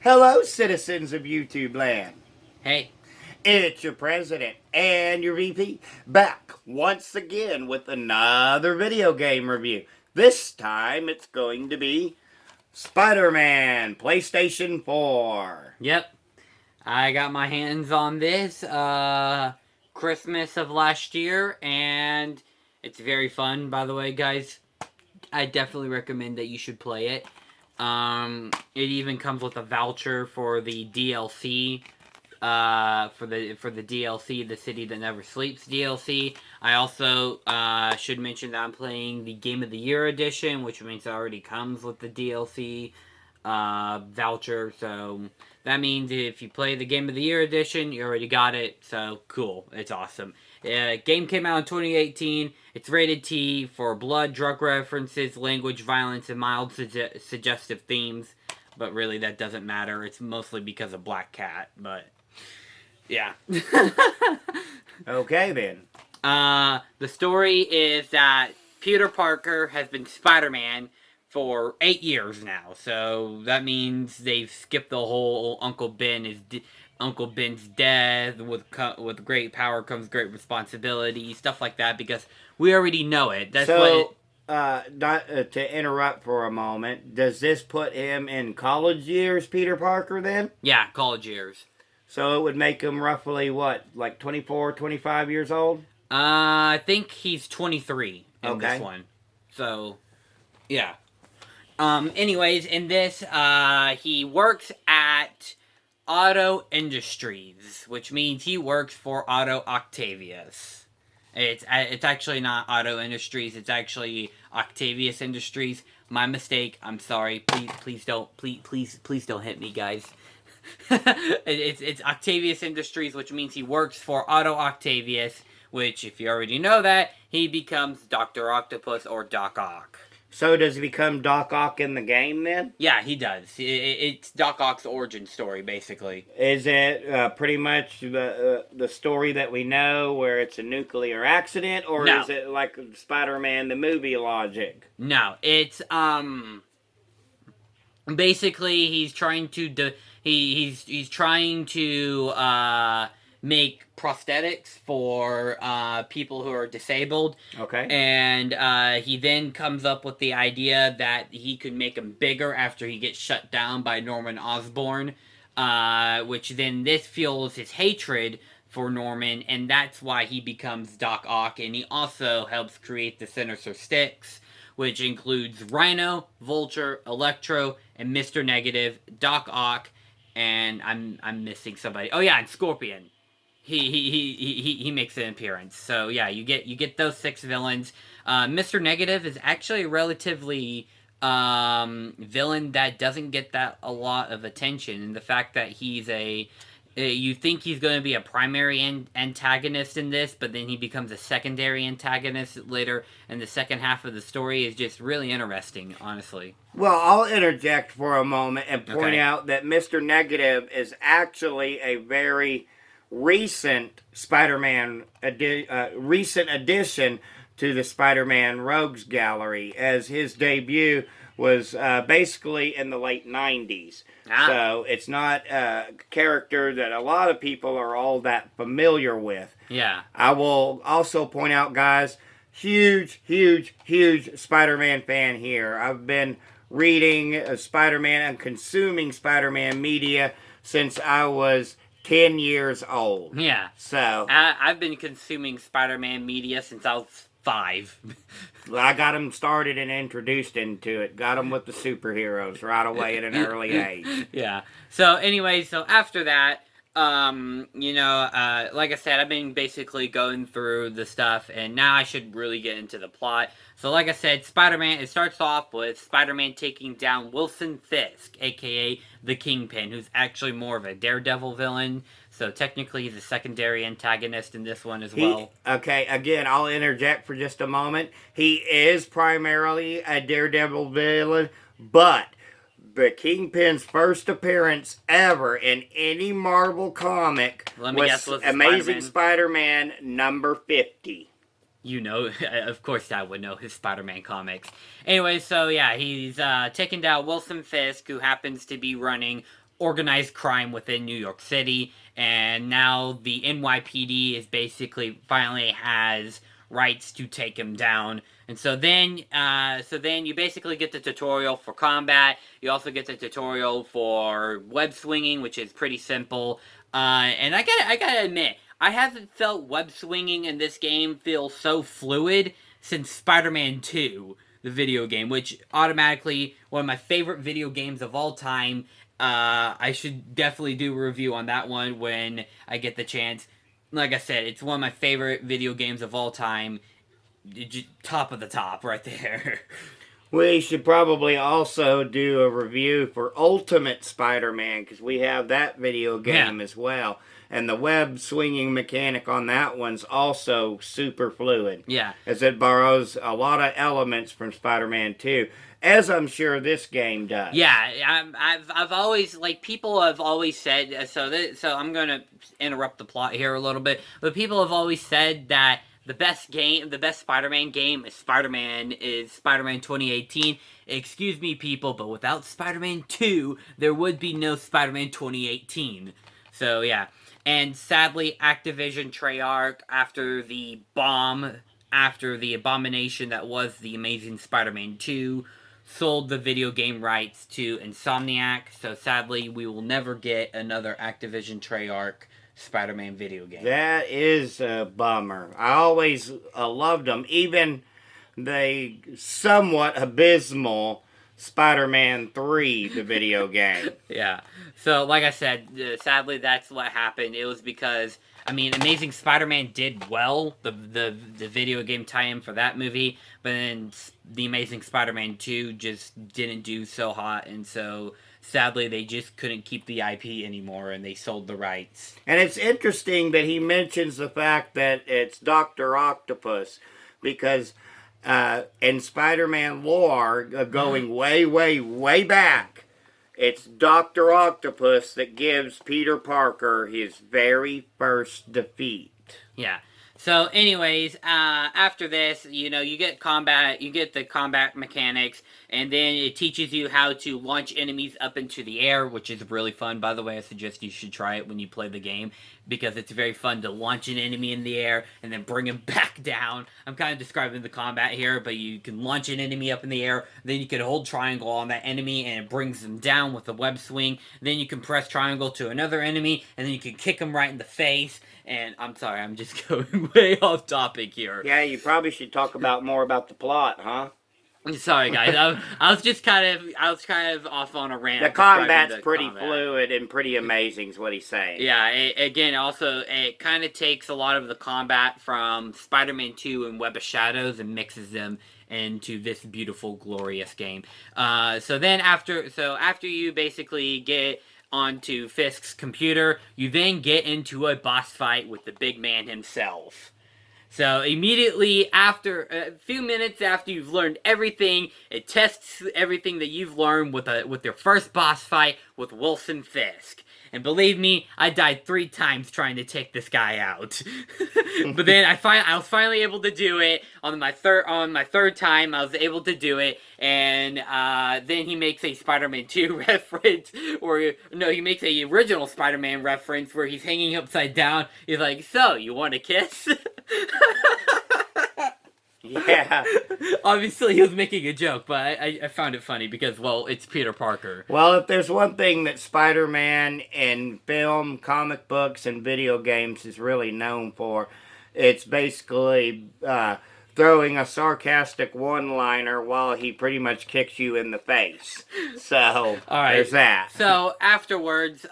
Hello, citizens of YouTube land. Hey. It's your president and your VP back once again with another video game review. This time it's going to be Spider-Man PlayStation 4. Yep. I got my hands on this Christmas of last year, and it's very fun, by the way, guys. I definitely recommend that you should play it. It even comes with a voucher for the DLC. For the DLC, the City That Never Sleeps DLC. I also should mention that I'm playing the Game of the Year edition, which means it already comes with the DLC voucher. So that means if you play the Game of the Year edition, you already got it. So cool, it's awesome. Game came out in 2018. It's rated T for blood, drug references, language, violence, and mild suggestive themes. But really, that doesn't matter. It's mostly because of Black Cat. But yeah. Okay then. The story is that Peter Parker has been Spider-Man for 8 years now. So that means they've skipped the whole Uncle Ben's death. With great power comes great responsibility, stuff like that. Because we already know it. That's not to interrupt for a moment, does this put him in college years, Peter Parker, then? Yeah, college years. So it would make him roughly, what, like 24, 25 years old? I think he's 23 in this one. So, yeah. Anyways, in this, he works at Auto Industries, which means he works for Auto Octavius. It's actually not Auto Industries. It's actually Octavius Industries. My mistake. I'm sorry. Please don't hit me, guys. It's Octavius Industries, which means he works for Auto Octavius. Which, if you already know that, he becomes Dr. Octopus or Doc Ock. So does he become Doc Ock in the game then? Yeah, he does. It's Doc Ock's origin story, basically. Is it pretty much the story that we know where it's a nuclear accident? Or No. Is it like Spider-Man the movie logic? No, it's, basically he's trying to, he's trying to, make prosthetics for people who are disabled. Okay. And he then comes up with the idea that he could make them bigger after he gets shut down by Norman Osborn, which then this fuels his hatred for Norman, and that's why he becomes Doc Ock. And he also helps create the Sinister Six, which includes Rhino, Vulture, Electro, and Mr. Negative, Doc Ock, and I'm missing somebody. Oh yeah, and Scorpion. He makes an appearance. So yeah, you get those 6 villains. Mr. Negative is actually a relatively villain that doesn't get that a lot of attention, and the fact that he's you think he's going to be a primary antagonist in this, but then he becomes a secondary antagonist later, and the second half of the story is just really interesting, honestly. Well, I'll interject for a moment and point out that Mr. Negative is actually a very recent Spider-Man recent addition to the Spider-Man Rogues Gallery, as his debut was basically in the late 90s. So it's not a character that a lot of people are all that familiar with. Yeah. I will also point out, guys, huge Spider-Man fan here. I've been reading Spider-Man and consuming Spider-Man media since I was 10 years old. Yeah. So I've been consuming Spider-Man media since I was 5. I got him started and introduced into it. Got him with the superheroes right away at an early age. Yeah. So anyway, so after that, like I said, I've been basically going through the stuff, and now I should really get into the plot. So like I said, Spider-Man, it starts off with Spider-Man taking down Wilson Fisk, aka the Kingpin, who's actually more of a Daredevil villain. So technically he's a secondary antagonist in this one as well. Okay, again, I'll interject for just a moment. He is primarily a Daredevil villain, but the Kingpin's first appearance ever in any Marvel comic was Amazing Spider-Man number 50. You know, of course I would know his Spider-Man comics. Anyway, so yeah, he's taken down Wilson Fisk, who happens to be running organized crime within New York City, and now the NYPD is basically finally has rights to take him down. And so then you basically get the tutorial for combat. You also get the tutorial for web swinging, which is pretty simple. And I gotta admit, I haven't felt web swinging in this game feel so fluid since Spider-Man 2, the video game, which automatically one of my favorite video games of all time. I should definitely do a review on that one when I get the chance. Like I said, it's one of my favorite video games of all time. Top of the top right there. We should probably also do a review for Ultimate Spider-Man, because we have that video game as well. And the web swinging mechanic on that one's also super fluid. Yeah. As it borrows a lot of elements from Spider-Man 2, as I'm sure this game does. Yeah, I've always, like, people have always said, so I'm going to interrupt the plot here a little bit, but people have always said that the best Spider-Man game is Spider-Man 2018. Excuse me, people, but without Spider-Man 2, there would be no Spider-Man 2018. So, yeah. And sadly, Activision Treyarch, after the abomination that was The Amazing Spider-Man 2, sold the video game rights to Insomniac. So, sadly, we will never get another Activision Treyarch Spider-Man video game. That is a bummer. I always loved them. Even the somewhat abysmal Spider-Man 3, the video game. Yeah. So, like I said, sadly, that's what happened. It was because, I mean, Amazing Spider-Man did well, the video game tie-in for that movie, but then The Amazing Spider-Man 2 just didn't do so hot, and so sadly, they just couldn't keep the IP anymore, and they sold the rights. And it's interesting that he mentions the fact that it's Dr. Octopus, because in Spider-Man lore, going way, way, way back, it's Dr. Octopus that gives Peter Parker his very first defeat. Yeah. So, anyways, after this, you get the combat mechanics, and then it teaches you how to launch enemies up into the air, which is really fun. By the way, I suggest you should try it when you play the game, because it's very fun to launch an enemy in the air and then bring him back down. I'm kind of describing the combat here, but you can launch an enemy up in the air, then you can hold triangle on that enemy, and it brings them down with a web swing. Then you can press triangle to another enemy, and then you can kick them right in the face. And I'm sorry, I'm just going way off topic here. Yeah, you probably should talk more about the plot, huh? Sorry, guys. I was kind of off on a rant. The combat's pretty fluid and pretty amazing, is what he's saying. Yeah. It kind of takes a lot of the combat from Spider-Man 2 and Web of Shadows and mixes them into this beautiful, glorious game. So after you basically get onto Fisk's computer, you then get into a boss fight with the big man himself. So immediately after, a few minutes after you've learned everything, it tests everything that you've learned with your first boss fight with Wilson Fisk. And believe me, I died 3 times trying to take this guy out. But then I was finally able to do it on my third time. I was able to do it, and then he makes a Spider-Man 2 reference, he makes a original Spider-Man reference where he's hanging upside down. He's like, "So, you want a kiss?" Yeah. Obviously, he was making a joke, but I found it funny because, well, it's Peter Parker. Well, if there's one thing that Spider-Man in film, comic books, and video games is really known for, it's basically throwing a sarcastic one-liner while he pretty much kicks you in the face. So, all right, there's that. So, afterwards,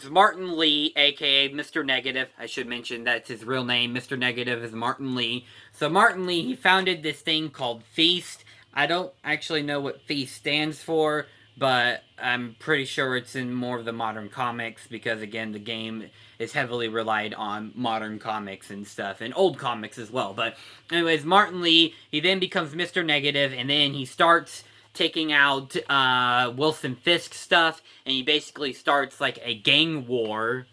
Martin Lee, a.k.a. Mr. Negative, I should mention that's his real name. Mr. Negative is Martin Lee. So Martin Lee, he founded this thing called Feast. I don't actually know what Feast stands for, but I'm pretty sure it's in more of the modern comics because, again, the game is heavily relied on modern comics and stuff, and old comics as well. But anyways, Martin Lee, he then becomes Mr. Negative, and then he starts taking out Wilson Fisk stuff, and he basically starts like a gang war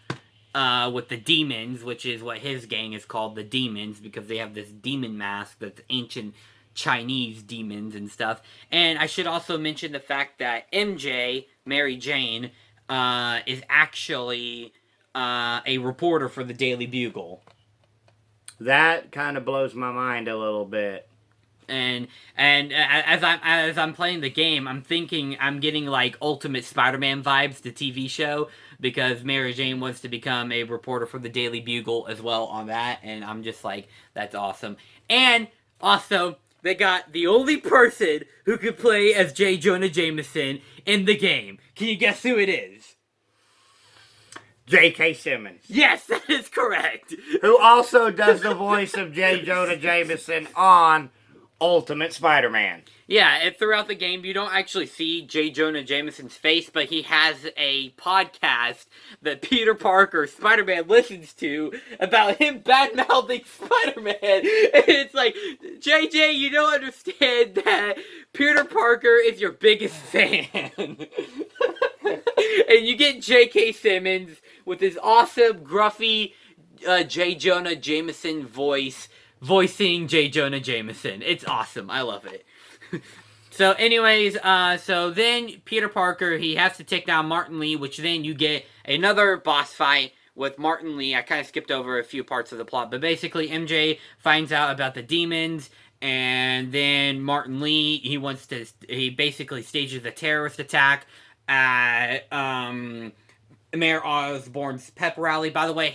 with the Demons, which is what his gang is called, the Demons, because they have this demon mask that's ancient Chinese demons and stuff. And I should also mention the fact that MJ, Mary Jane, is actually a reporter for the Daily Bugle. That kind of blows my mind a little bit. And as I'm playing the game, I'm getting like Ultimate Spider-Man vibes, the TV show, because Mary Jane wants to become a reporter for the Daily Bugle as well on that, and I'm just like, that's awesome. And also, they got the only person who could play as J. Jonah Jameson in the game. Can you guess who it is? J.K. Simmons. Yes, that is correct. Who also does the voice of J. Jonah Jameson on Ultimate Spider-Man. Yeah, and throughout the game, you don't actually see J. Jonah Jameson's face, but he has a podcast that Peter Parker, Spider-Man, listens to about him bad-mouthing Spider-Man. And it's like, JJ, you don't understand that Peter Parker is your biggest fan. And you get J.K. Simmons with his awesome, gruffy J. Jonah Jameson voicing J. Jonah Jameson. It's awesome. I love it. So anyways, so then Peter Parker, he has to take down Martin Lee, which then you get another boss fight with Martin Lee. I kind of skipped over a few parts of the plot, but basically MJ finds out about the demons, and then Martin Lee, he basically stages a terrorist attack at, Mayor Osborn's pep rally. By the way,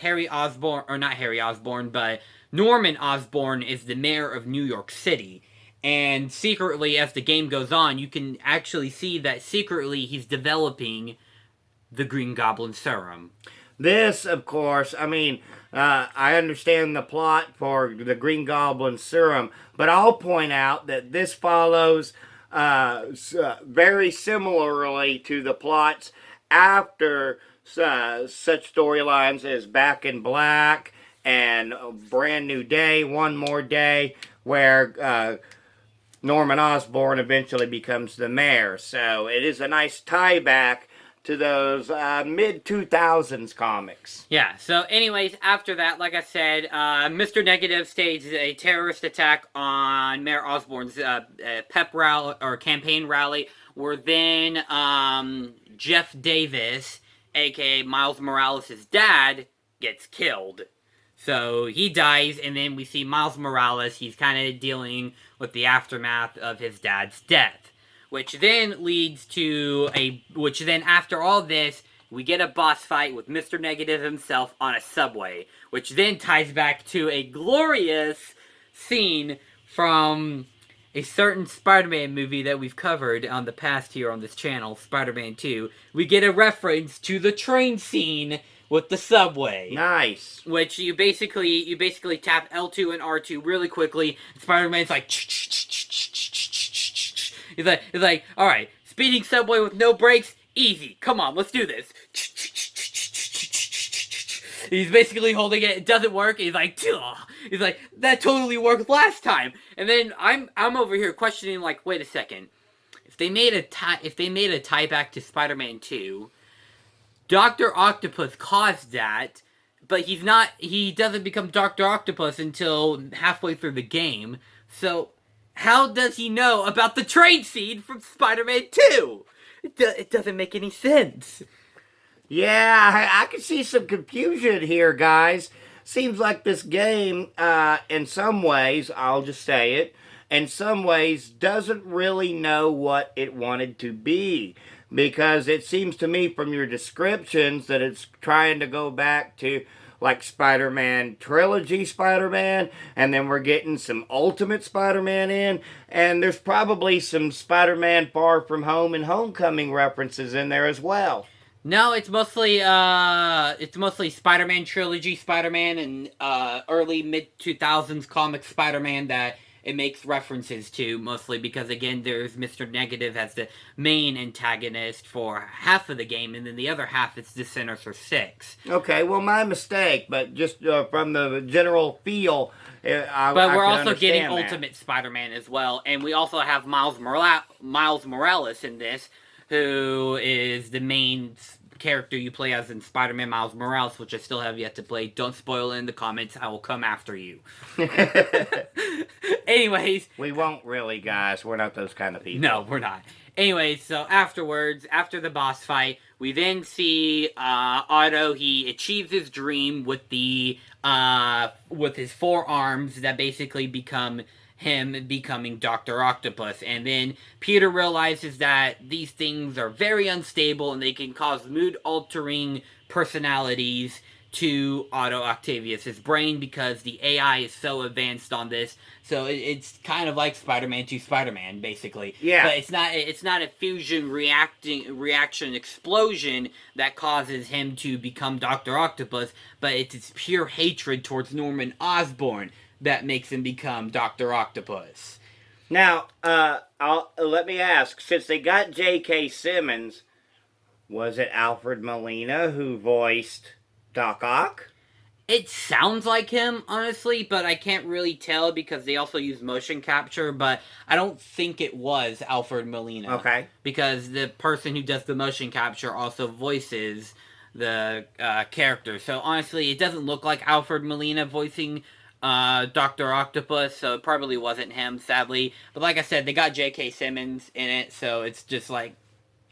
Norman Osborn is the mayor of New York City. And secretly, as the game goes on, you can actually see that secretly he's developing the Green Goblin serum. This, of course, I understand the plot for the Green Goblin serum, but I'll point out that this follows very similarly to the plots after such storylines as Back in Black and Brand New Day, One More Day, where Norman Osborn eventually becomes the mayor. So it is a nice tie back to those mid-2000s comics. Yeah, so anyways, after that, like I said, Mr. Negative staged a terrorist attack on Mayor Osborn's pep rally, or campaign rally, where then Jeff Davis, aka Miles Morales' dad, gets killed. So he dies, and then we see Miles Morales. He's kind of dealing with the aftermath of his dad's death, which then after all this, we get a boss fight with Mr. Negative himself on a subway, which then ties back to a glorious scene from a certain Spider-Man movie that we've covered on the past here on this channel, Spider-Man 2. We get a reference to the train scene with the subway. Nice. Which you basically tap L2 and R2 really quickly. Spider-Man's like, he's like, all right, speeding subway with no brakes, easy. Come on, let's do this. He's basically holding it. It doesn't work. He's like, that totally worked last time. And then I'm over here questioning, like, wait a second. If they made a tie back to Spider-Man 2. Dr. Octopus caused that, but he doesn't become Dr. Octopus until halfway through the game. So, how does he know about the train scene from Spider-Man 2? It doesn't make any sense. Yeah, I can see some confusion here, guys. Seems like this game, in some ways, I'll just say it, in some ways doesn't really know what it wanted to be. Because it seems to me from your descriptions that it's trying to go back to like Spider-Man trilogy Spider-Man, and then we're getting some Ultimate Spider-Man in, and there's probably some Spider-Man Far From Home and Homecoming references in there as well. No, it's mostly Spider-Man trilogy Spider-Man and early mid-2000s comic Spider-Man that it makes references to, mostly because, again, there's Mr. Negative as the main antagonist for half of the game, and then the other half is the Sinister Six. Okay, well, my mistake, but just from the general feel, But we're also getting Ultimate Spider-Man as well, and we also have Miles Morales in this, who is the main character you play as in Spider-Man Miles Morales, which I still have yet to play. Don't spoil it in the comments. I will come after you. Anyways. We won't really, guys. We're not those kind of people. No, we're not. Anyways, so afterwards, after the boss fight, we then see Otto. He achieves his dream with with his forearms that basically become him becoming Dr. Octopus. And then Peter realizes that these things are very unstable and they can cause mood-altering personalities to Otto Octavius's brain because the AI is so advanced on this. So it's kind of like Spider-Man 2 Spider-Man, basically. Yeah. But it's not a fusion reaction explosion that causes him to become Dr. Octopus, but it's his pure hatred towards Norman Osborn that makes him become Dr. Octopus. Now, let me ask, since they got J.K. Simmons, was it Alfred Molina who voiced Doc Ock? It sounds like him, honestly, but I can't really tell because they also use motion capture, but I don't think it was Alfred Molina. Okay. Because the person who does the motion capture also voices the character. So honestly, it doesn't look like Alfred Molina voicing Dr. Octopus, so it probably wasn't him, sadly. But like I said, they got J.K. Simmons in it, so it's just like...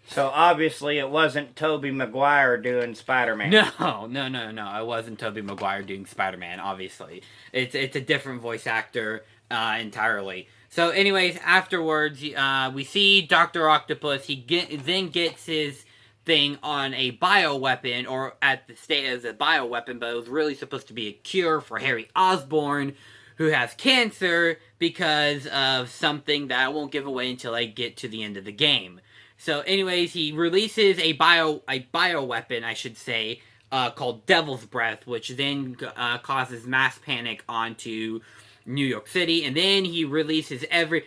So obviously it wasn't Tobey Maguire doing Spider-Man. No. It wasn't Tobey Maguire doing Spider-Man, obviously. It's a different voice actor entirely. So anyways, afterwards, we see Dr. Octopus. He then gets his thing on a bioweapon, or at the state as a bioweapon, but it was really supposed to be a cure for Harry Osborn, who has cancer because of something that I won't give away until I get to the end of the game. So anyways, he releases a bioweapon, I should say, called Devil's Breath, which then causes mass panic onto New York City, and then he releases the 5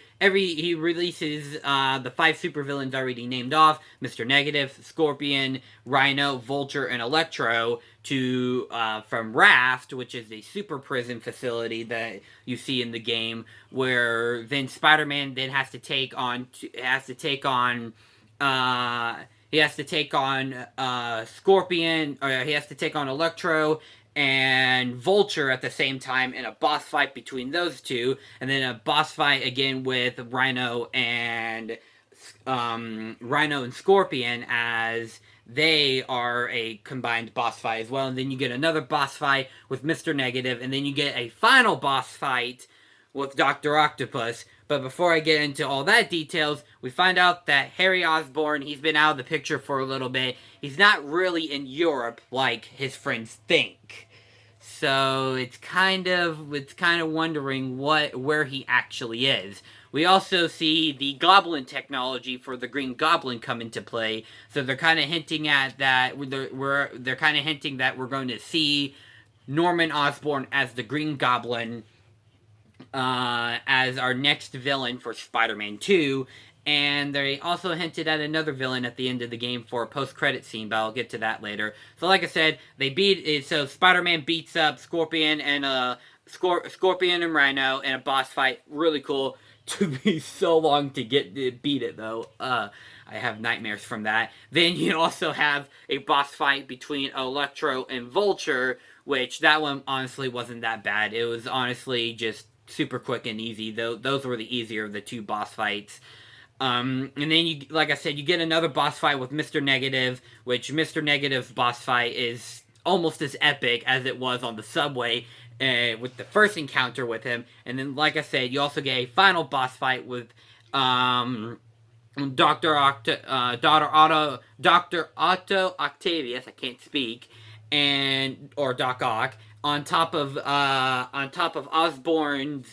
supervillains already named off: Mr. Negative, Scorpion, Rhino, Vulture, and Electro from Raft, which is a super prison facility that you see in the game, where then Spider-Man then has to take on Scorpion, or he has to take on Electro and Vulture at the same time in a boss fight between those two, and then a boss fight again with Rhino and Scorpion as they are a combined boss fight as well. And then you get another boss fight with Mr. Negative, and then you get a final boss fight with Dr. Octopus. But before I get into all that details, we find out that Harry Osborn, he's been out of the picture for a little bit. He's not really in Europe like his friends think. So it's kind of wondering where he actually is. We also see the Goblin technology for the Green Goblin come into play. So they're kind of hinting at that they're kind of hinting that we're going to see Norman Osborn as the Green Goblin as our next villain for Spider-Man 2, and they also hinted at another villain at the end of the game for a post-credit scene, but I'll get to that later. So like I said, so Spider-Man beats up Scorpion and Rhino in a boss fight. Really cool. Took me so long to beat it though. I have nightmares from that. Then you also have a boss fight between Electro and Vulture, which that one honestly wasn't that bad. It was honestly just super quick and easy. Those were the easier of the two boss fights. And then like I said, you get another boss fight with Mr. Negative, which Mr. Negative's boss fight is almost as epic as it was on the subway with the first encounter with him. And then, like I said, you also get a final boss fight with Dr. Otto Octavius, I can't speak, or Doc Ock, on top of Osborn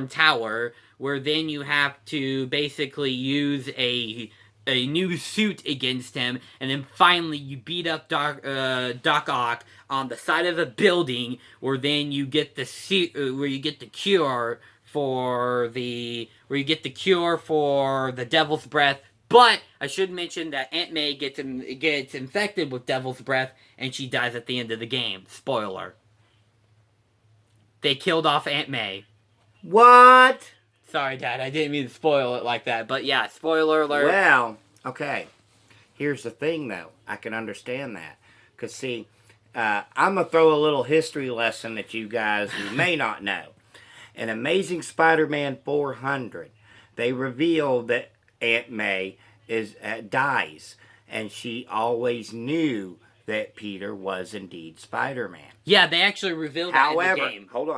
Tower, where then you have to basically use a new suit against him, and then finally you beat up Doc Ock on the side of a building, where then you get the cure for the Devil's Breath. But I should mention that Aunt May gets infected with Devil's Breath, and she dies at the end of the game. Spoiler. They killed off Aunt May. What? Sorry, Dad, I didn't mean to spoil it like that. But yeah, spoiler alert. Well, okay. Here's the thing, though. I can understand that. Because, see, I'm going to throw a little history lesson at you guys who may not know. In Amazing Spider-Man 400, they reveal that Aunt May dies, and she always knew that Peter was indeed Spider-Man. Yeah, they actually revealed that in the game. Hold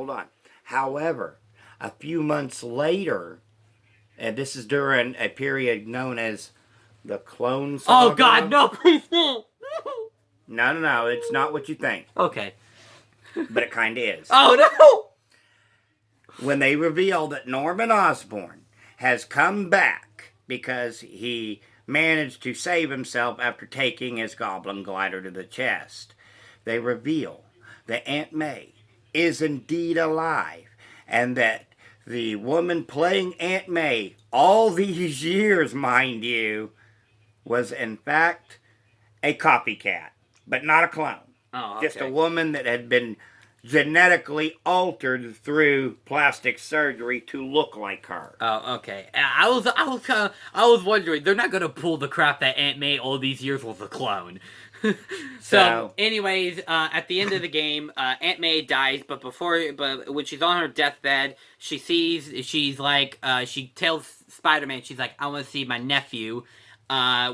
on. However, a few months later, and this is during a period known as the Clone Saga. Oh God, no! Please no! No, it's not what you think. Okay. But it kind of is. Oh no! When they reveal that Norman Osborn has come back because he managed to save himself after taking his goblin glider to the chest, they reveal that Aunt May is indeed alive, and that the woman playing Aunt May all these years, mind you, was in fact a copycat, but not a clone. Oh, okay. Just a woman that had been genetically altered through plastic surgery to look like her. Oh, okay. I was wondering, they're not gonna pull the crap that Aunt May all these years was a clone. So, anyways, at the end of the game, Aunt May dies, but when she's on her deathbed, she tells Spider-Man, she's like, I want to see my nephew,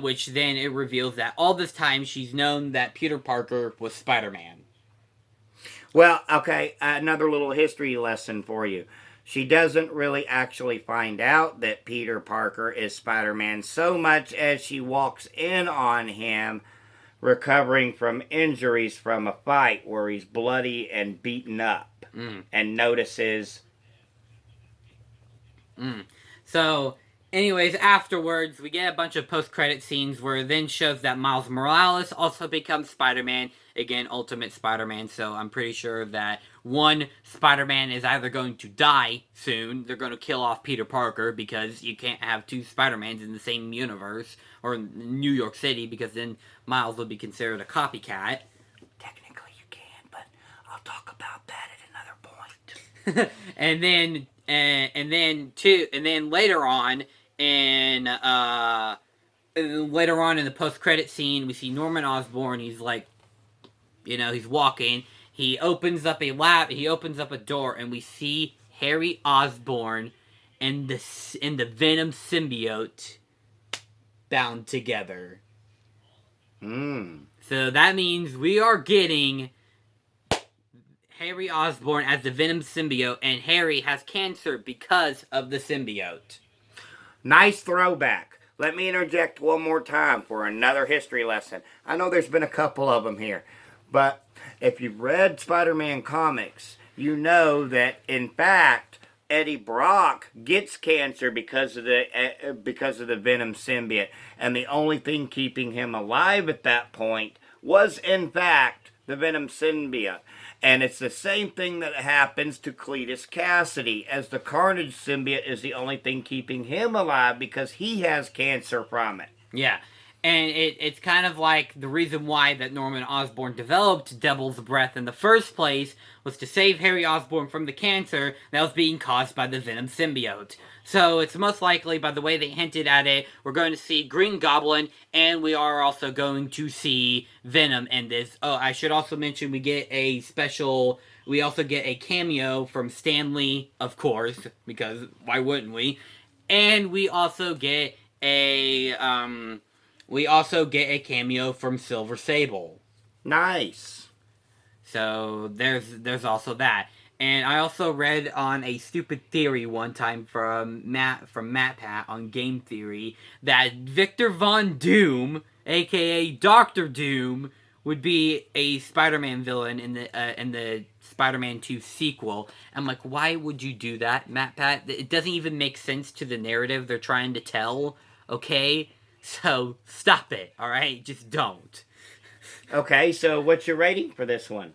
which then it reveals that all this time she's known that Peter Parker was Spider-Man. Well, okay, another little history lesson for you. She doesn't really actually find out that Peter Parker is Spider-Man so much as she walks in on him recovering from injuries from a fight where he's bloody and beaten up, and notices. So, anyways, afterwards, we get a bunch of post-credit scenes where it then shows that Miles Morales also becomes Spider-Man. Again, Ultimate Spider-Man, so I'm pretty sure that one Spider-Man is either going to die soon, they're going to kill off Peter Parker, because you can't have two Spider-Mans in the same universe, or in New York City, because then Miles would be considered a copycat. Technically you can, but I'll talk about that at another point. and then later on in the post-credit scene, we see Norman Osborn. He's like, he's walking. He opens up a door, and we see Harry Osborn and the Venom symbiote bound together. So that means we are getting Harry Osborn as the Venom symbiote, and Harry has cancer because of the symbiote. Nice throwback. Let me interject one more time for another history lesson. I know there's been a couple of them here, but if you've read Spider-Man comics, you know that, in fact, Eddie Brock gets cancer because of the Venom symbiote, and the only thing keeping him alive at that point was, in fact, the Venom symbiote. And it's the same thing that happens to Cletus Cassidy, as the Carnage symbiote is the only thing keeping him alive because he has cancer from it. Yeah, and it's kind of like the reason why that Norman Osborn developed Devil's Breath in the first place was to save Harry Osborn from the cancer that was being caused by the Venom symbiote. So it's most likely, by the way they hinted at it, we're going to see Green Goblin, and we are also going to see Venom in this. Oh, I should also mention we also get a cameo from Stan Lee, of course, because why wouldn't we? And we also get a cameo from Silver Sable. Nice. So there's also that. And I also read on a stupid theory one time from Matt Pat on Game Theory that Victor Von Doom, aka Doctor Doom, would be a Spider-Man villain in the Spider-Man 2 sequel. I'm like, why would you do that, Matt Pat? It doesn't even make sense to the narrative they're trying to tell. Okay, so stop it. All right, just don't. Okay, so what's your rating for this one?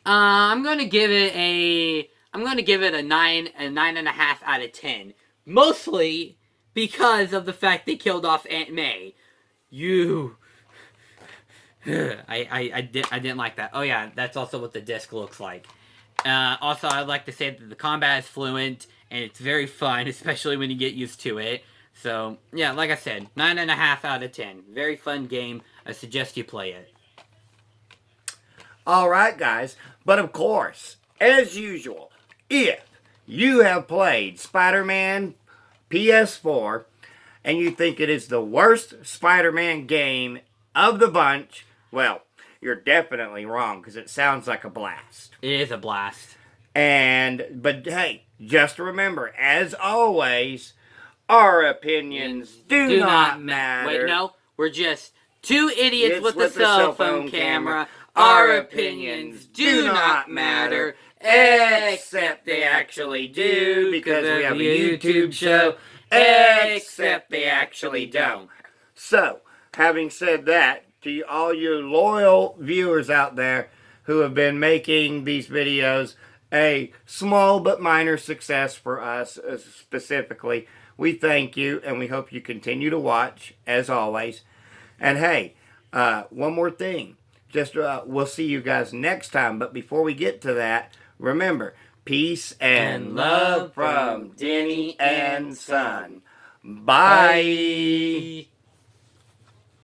I'm gonna give it a 9.5 out of 10. Mostly because of the fact they killed off Aunt May. I didn't like that. Oh yeah, that's also what the disc looks like. Also, I'd like to say that the combat is fluent and it's very fun, especially when you get used to it. So yeah, like I said, 9.5 out of 10. Very fun game. I suggest you play it. Alright, guys. But of course, as usual, if you have played Spider-Man PS4 and you think it is the worst Spider-Man game of the bunch, well, you're definitely wrong because it sounds like a blast. It is a blast. But hey, just remember, as always, our opinions do not matter. Wait, no, we're just two idiots with a cell phone camera. Our opinions do not matter, except they actually do, because we have a YouTube show, except they actually don't. So, having said that, to all you loyal viewers out there who have been making these videos a small but minor success for us specifically, we thank you and we hope you continue to watch as always. And hey, one more thing. Just we'll see you guys next time. But before we get to that, remember, peace and love from Denny and Son. Bye.